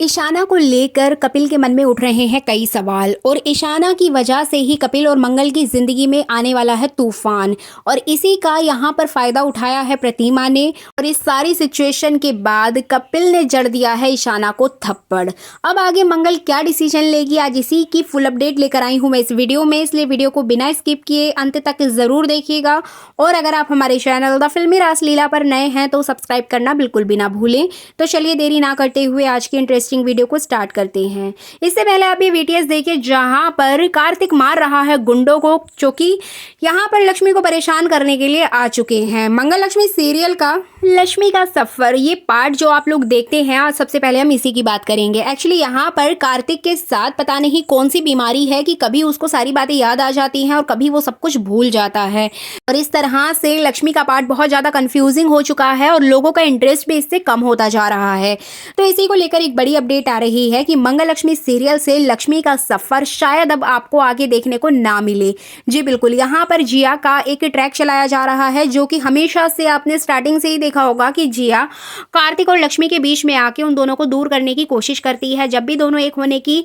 ईशाना को लेकर कपिल के मन में उठ रहे हैं कई सवाल और ईशाना की वजह से ही कपिल और मंगल की जिंदगी में आने वाला है तूफान। और इसी का यहाँ पर फायदा उठाया है प्रतिमा ने और इस सारी सिचुएशन के बाद कपिल ने जड़ दिया है ईशाना को थप्पड़। अब आगे मंगल क्या डिसीजन लेगी, आज इसी की फुल अपडेट लेकर आई हूँ मैं इस वीडियो में, इसलिए वीडियो को बिना स्किप किए अंत तक जरूर देखिएगा। और अगर आप हमारे चैनल द फिल्मी रासलीला पर नए हैं तो सब्सक्राइब करना बिल्कुल भी ना भूलें। तो चलिए देरी ना करते हुए आज की इंटरेस्टिंग वीडियो को स्टार्ट करते हैं। इससे पहले आप ये वीडियोस देखिए जहां पर कार्तिक मार रहा है गुंडों को, जो कि यहां पर लक्ष्मी को परेशान करने के लिए आ चुके हैं। मंगल लक्ष्मी सीरियल का लक्ष्मी का सफर ये पार्ट जो आप लोग देखते हैं, आज सबसे पहले हम इसी की बात करेंगे। एक्चुअली यहाँ पर कार्तिक के साथ पता नहीं कौन सी बीमारी है कि कभी उसको सारी बातें याद आ जाती हैं और कभी वो सब कुछ भूल जाता है। और इस तरह से लक्ष्मी का पार्ट बहुत ज़्यादा कंफ्यूजिंग हो चुका है और लोगों का इंटरेस्ट भी इससे कम होता जा रहा है। तो इसी को लेकर एक बड़ी अपडेट आ रही है कि मंगल लक्ष्मी सीरियल से लक्ष्मी का सफर शायद अब आपको आगे देखने को ना मिले। जी बिल्कुल, यहाँ पर जिया का एक ट्रैक चलाया जा रहा है, जो कि हमेशा से आपने स्टार्टिंग से ही देखा होगा कि जिया कार्तिक और लक्ष्मी के बीच में आके उन दोनों को दूर करने की कोशिश करती है। जब भी दोनों एक होने की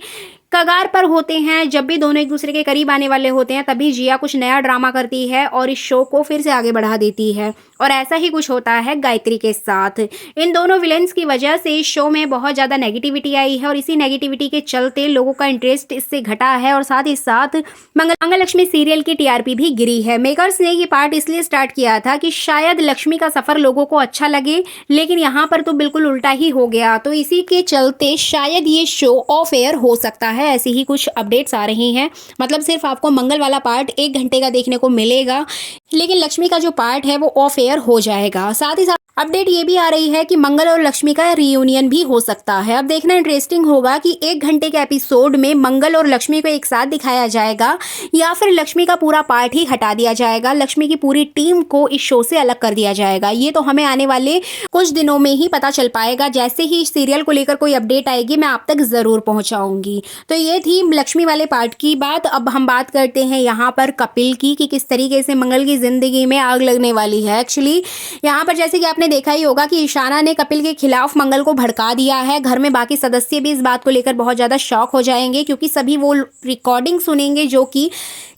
कगार पर होते हैं, जब भी दोनों एक दूसरे के करीब आने वाले होते हैं, तभी जिया कुछ नया ड्रामा करती है और इस शो को फिर से आगे बढ़ा देती है। और ऐसा ही कुछ होता है गायत्री के साथ। इन दोनों विलेंस की वजह से इस शो में बहुत ज़्यादा नेगेटिविटी आई है और इसी नेगेटिविटी के चलते लोगों का इंटरेस्ट इससे घटा है और साथ ही साथ मंगल लक्ष्मी सीरियल की टीआरपी भी गिरी है। मेकर्स ने ये पार्ट इसलिए स्टार्ट किया था कि शायद लक्ष्मी का सफ़र लोगों को अच्छा लगे, लेकिन यहाँ पर तो बिल्कुल उल्टा ही हो गया। तो इसी के चलते शायद ये शो ऑफ एयर हो सकता है। ऐसी ही कुछ अपडेट्स आ रही हैं। मतलब सिर्फ आपको मंगल वाला पार्ट 1 घंटे का देखने को मिलेगा, लेकिन लक्ष्मी का जो पार्ट है वो ऑफ एयर हो जाएगा। साथ ही साथ अपडेट ये भी आ रही है कि मंगल और लक्ष्मी का रियूनियन भी हो सकता है। अब देखना इंटरेस्टिंग होगा कि 1 घंटे के एपिसोड में मंगल और लक्ष्मी को एक साथ दिखाया जाएगा या फिर लक्ष्मी का पूरा पार्ट ही हटा दिया जाएगा, लक्ष्मी की पूरी टीम को इस शो से अलग कर दिया जाएगा। ये तो हमें आने वाले कुछ दिनों में ही पता चल पाएगा। जैसे ही इस सीरियल को लेकर कोई अपडेट आएगी मैं आप तक जरूर पहुंचाऊंगी। तो ये थी लक्ष्मी वाले पार्ट की बात। अब हम बात करते हैं यहाँ पर कपिल की कि किस तरीके से मंगल की जिंदगी में आग लगने वाली है। एक्चुअली यहाँ पर जैसे कि आपने देखा ही होगा कि ईशाना ने कपिल के खिलाफ मंगल को भड़का दिया है। घर में बाकी सदस्य भी इस बात को लेकर बहुत ज़्यादा शॉक हो जाएंगे, क्योंकि सभी वो रिकॉर्डिंग सुनेंगे जो कि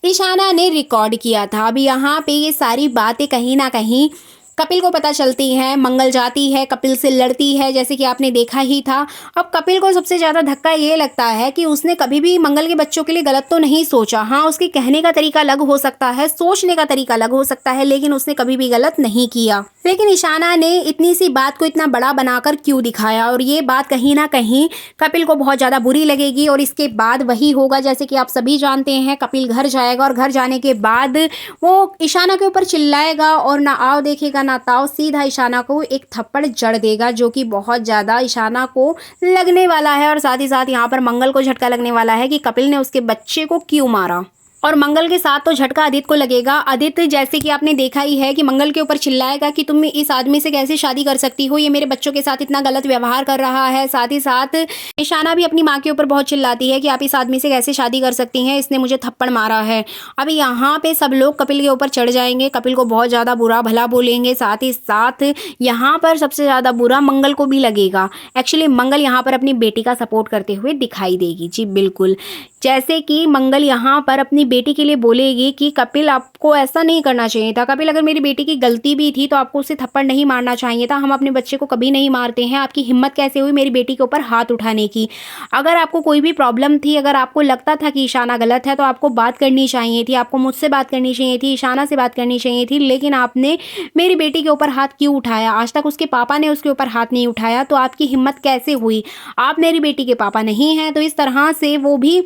ईशाना ने रिकॉर्ड किया था। अब यहाँ पे ये सारी बातें कहीं ना कहीं कपिल को पता चलती हैं। मंगल जाती है, कपिल से लड़ती है, जैसे कि आपने देखा ही था। अब कपिल को सबसे ज़्यादा धक्का ये लगता है कि उसने कभी भी मंगल के बच्चों के लिए गलत तो नहीं सोचा। हाँ, उसके कहने का तरीका अलग हो सकता है, सोचने का तरीका अलग हो सकता है, लेकिन उसने कभी भी गलत नहीं किया। लेकिन ईशाना ने इतनी सी बात को इतना बड़ा बनाकर क्यों दिखाया, और ये बात कहीं ना कहीं कपिल को बहुत ज़्यादा बुरी लगेगी। और इसके बाद वही होगा जैसे कि आप सभी जानते हैं, कपिल घर जाएगा और घर जाने के बाद वो ईशाना के ऊपर चिल्लाएगा और ना आओ देखेगा ना ताओ, सीधा ईशाना को एक थप्पड़ जड़ देगा, जो कि बहुत ज़्यादा ईशाना को लगने वाला है। और साथ ही साथ यहाँ पर मंगल को झटका लगने वाला है कि कपिल ने उसके बच्चे को क्यों मारा। और मंगल के साथ तो झटका आदित्य को लगेगा। आदित्य जैसे कि आपने देखा ही है कि मंगल के ऊपर चिल्लाएगा कि तुम इस आदमी से कैसे शादी कर सकती हो, ये मेरे बच्चों के साथ इतना गलत व्यवहार कर रहा है। साथ ही साथ ईशाना भी अपनी माँ के ऊपर बहुत चिल्लाती है कि आप इस आदमी से कैसे शादी कर सकती हैं, इसने मुझे थप्पड़ मारा है। अब यहाँ पे सब लोग कपिल के ऊपर चढ़ जाएंगे, कपिल को बहुत ज़्यादा बुरा भला बोलेंगे। साथ ही साथ यहाँ पर सबसे ज़्यादा बुरा मंगल को भी लगेगा। एक्चुअली मंगल यहाँ पर अपनी बेटी का सपोर्ट करते हुए दिखाई देगी। जी बिल्कुल, जैसे कि मंगल यहाँ पर अपनी बेटी के लिए बोलेगी कि कपिल आपको ऐसा नहीं करना चाहिए था, कपिल अगर मेरी बेटी की गलती भी थी तो आपको उसे थप्पड़ नहीं मारना चाहिए था, हम अपने बच्चे को कभी नहीं मारते हैं, आपकी हिम्मत कैसे हुई मेरी बेटी के ऊपर हाथ उठाने की। अगर आपको कोई भी प्रॉब्लम थी, अगर आपको लगता था कि ईशाना गलत है, तो आपको बात करनी चाहिए थी, आपको मुझसे बात करनी चाहिए थी, ईशाना से बात करनी चाहिए थी, लेकिन आपने मेरी बेटी के ऊपर हाथ क्यों उठाया। आज तक उसके पापा ने उसके ऊपर हाथ नहीं उठाया, तो आपकी हिम्मत कैसे हुई, आप मेरी बेटी के पापा नहीं हैं। तो इस तरह से वो भी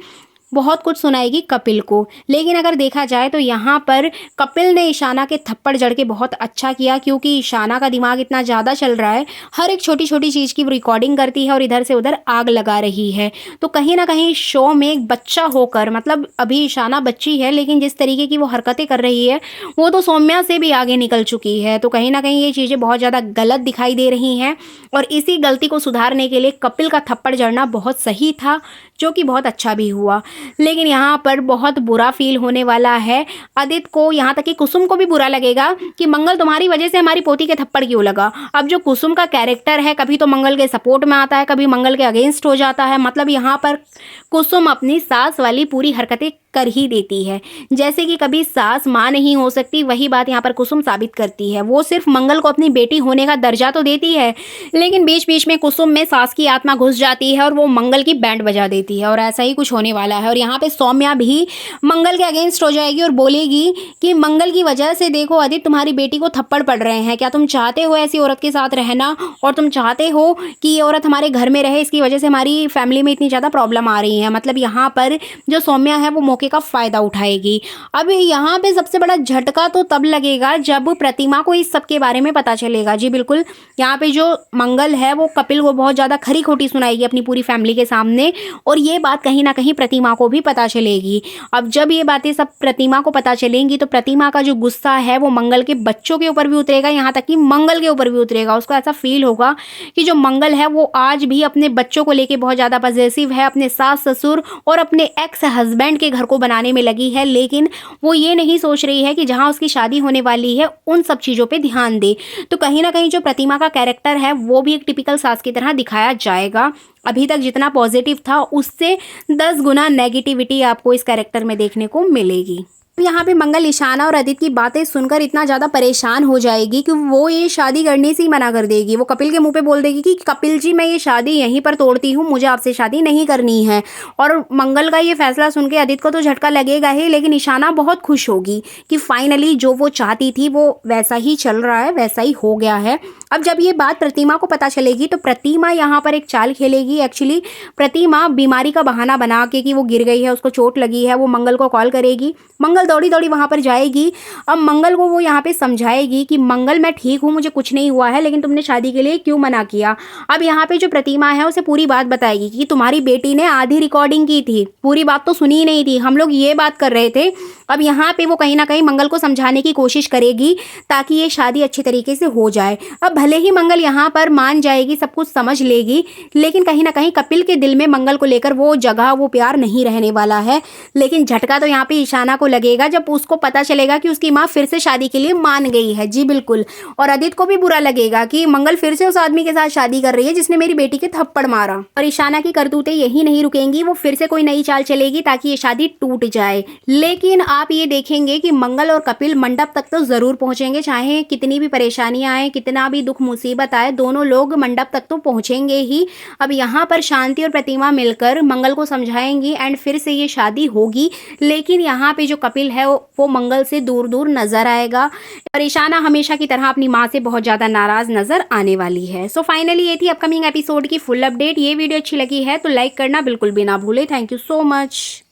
बहुत कुछ सुनाएगी कपिल को। लेकिन अगर देखा जाए तो यहाँ पर कपिल ने ईशाना के थप्पड़ जड़ के बहुत अच्छा किया, क्योंकि ईशाना का दिमाग इतना ज़्यादा चल रहा है, हर एक छोटी छोटी चीज़ की रिकॉर्डिंग करती है और इधर से उधर आग लगा रही है। तो कहीं ना कहीं शो में एक बच्चा होकर, मतलब अभी ईशाना बच्ची है, लेकिन जिस तरीके की वो हरकतें कर रही है वो तो सौम्या से भी आगे निकल चुकी है। तो कहीं ना कहीं ये चीज़ें बहुत ज़्यादा गलत दिखाई दे रही हैं और इसी गलती को सुधारने के लिए कपिल का थप्पड़ जड़ना बहुत सही था। जो कि बहुत अच्छा भी हुआ। लेकिन यहाँ पर बहुत बुरा फील होने वाला है आदित्य को, यहाँ तक कि कुसुम को भी बुरा लगेगा कि मंगल तुम्हारी वजह से हमारी पोती के थप्पड़ क्यों लगा। अब जो कुसुम का कैरेक्टर है, कभी तो मंगल के सपोर्ट में आता है, कभी मंगल के अगेंस्ट हो जाता है। मतलब यहाँ पर कुसुम अपनी सास वाली पूरी हरकतें कर ही देती है। जैसे कि कभी सास माँ नहीं हो सकती, वही बात यहाँ पर कुसुम साबित करती है। वो सिर्फ मंगल को अपनी बेटी होने का दर्जा तो देती है, लेकिन बीच बीच में कुसुम में सास की आत्मा घुस जाती है और वो मंगल की बैंड बजा देती है। और ऐसा ही कुछ होने वाला है। और यहाँ पे सौम्या भी मंगल के अगेंस्ट हो जाएगी और बोलेगी कि मंगल की वजह से देखो आदित्य, तुम्हारी बेटी को थप्पड़ पड़ रहे हैं। क्या तुम चाहते हो ऐसी औरत के साथ रहना, और तुम चाहते हो कि ये औरत हमारे घर में रहे? इसकी वजह से हमारी फैमिली में इतनी ज़्यादा प्रॉब्लम आ रही है। मतलब यहाँ पर जो सौम्या है वो मौके का फ़ायदा उठाएगी। अब यहाँ पे सबसे बड़ा झटका तो तब लगेगा जब प्रतिमा को इस सब के बारे में पता चलेगा। जी बिल्कुल, यहाँ पे जो मंगल है वो कपिल को बहुत ज़्यादा खरी खोटी सुनाएगी अपनी पूरी फैमिली के सामने, और ये बात कहीं ना कहीं प्रतिमा को भी पता चलेगी। अब जब ये बातें सब प्रतिमा को पता चलेंगी तो प्रतिमा का जो गुस्सा है वो मंगल के बच्चों के ऊपर भी उतरेगा, यहाँ तक कि मंगल के ऊपर भी उतरेगा। उसको ऐसा फील होगा कि जो मंगल है वो आज भी अपने बच्चों को लेके बहुत ज़्यादा पॉजेसिव है, अपने सास ससुर और अपने एक्स हस्बैंड के घर को बनाने में लगी है, लेकिन वो ये नहीं सोच रही है कि जहाँ उसकी शादी होने वाली है उन सब चीज़ों पे ध्यान दे। तो कहीं ना कहीं जो प्रतिमा का कैरेक्टर है वो भी एक टिपिकल सास की तरह दिखाया जाएगा। अभी तक जितना पॉजिटिव था उससे 10 गुना नेगेटिविटी आपको इस कैरेक्टर में देखने को मिलेगी। यहाँ पे मंगल ईशाना और आदित्य की बातें सुनकर इतना ज़्यादा परेशान हो जाएगी कि वो ये शादी करने से ही मना कर देगी। वो कपिल के मुंह पे बोल देगी कि कपिल जी, मैं ये शादी यहीं पर तोड़ती हूँ, मुझे आपसे शादी नहीं करनी है। और मंगल का ये फैसला सुन के आदित्य को तो झटका लगेगा ही, लेकिन ईशाना बहुत खुश होगी कि फाइनली जो वो चाहती थी वो वैसा ही चल रहा है, वैसा ही हो गया है। अब जब ये बात प्रतिमा को पता चलेगी तो प्रतिमा यहाँ पर एक चाल खेलेगी। एक्चुअली प्रतिमा बीमारी का बहाना बना के कि वो गिर गई है, उसको चोट लगी है, वो मंगल को कॉल करेगी। मंगल दौड़ी दौड़ी वहाँ पर जाएगी। अब मंगल को वो यहाँ पे समझाएगी कि मंगल, मैं ठीक हूँ, मुझे कुछ नहीं हुआ है, लेकिन तुमने शादी के लिए क्यों मना किया। अब यहाँ पे जो प्रतिमा है उसे पूरी बात बताएगी कि तुम्हारी बेटी ने आधी रिकॉर्डिंग की थी, पूरी बात तो सुनी ही नहीं थी, हम लोग ये बात कर रहे थे। अब यहाँ पे वो कहीं ना कहीं मंगल को समझाने की कोशिश करेगी ताकि ये शादी अच्छी तरीके से हो जाए। अब भले ही मंगल यहाँ पर मान जाएगी, सब कुछ समझ लेगी, लेकिन कहीं ना कहीं कपिल के दिल में मंगल को लेकर वो जगह, वो प्यार नहीं रहने वाला है। लेकिन झटका तो यहाँ पे ईशाना को लगेगा जब उसको पता चलेगा कि उसकी माँ फिर से शादी के लिए मान गई है। जी बिल्कुल, और आदित्य को भी बुरा लगेगा कि मंगल फिर से उस आदमी के साथ शादी कर रही है जिसने मेरी बेटी के थप्पड़ मारा। और ईशाना की करतूतें यही नहीं रुकेंगी, वो फिर से कोई नई चाल चलेगी ताकि ये शादी टूट जाए। लेकिन आप ये देखेंगे कि मंगल और कपिल मंडप तक तो जरूर पहुंचेंगे, चाहे कितनी भी परेशानियां आए, कितना भी दुख मुसीबत आए, दोनों लोग मंडप तक तो पहुंचेंगे ही। अब यहाँ पर शांति और प्रतिमा मिलकर मंगल को समझाएंगी एंड फिर से ये शादी होगी। लेकिन यहाँ पे जो कपिल है वो मंगल से दूर दूर नजर आएगा और ईशाना हमेशा की तरह अपनी माँ से बहुत ज़्यादा नाराज नजर आने वाली है। सो फाइनली ये थी अपकमिंग एपिसोड की फुल अपडेट। ये वीडियो अच्छी लगी है तो लाइक करना बिल्कुल भी ना भूले। Thank you so much.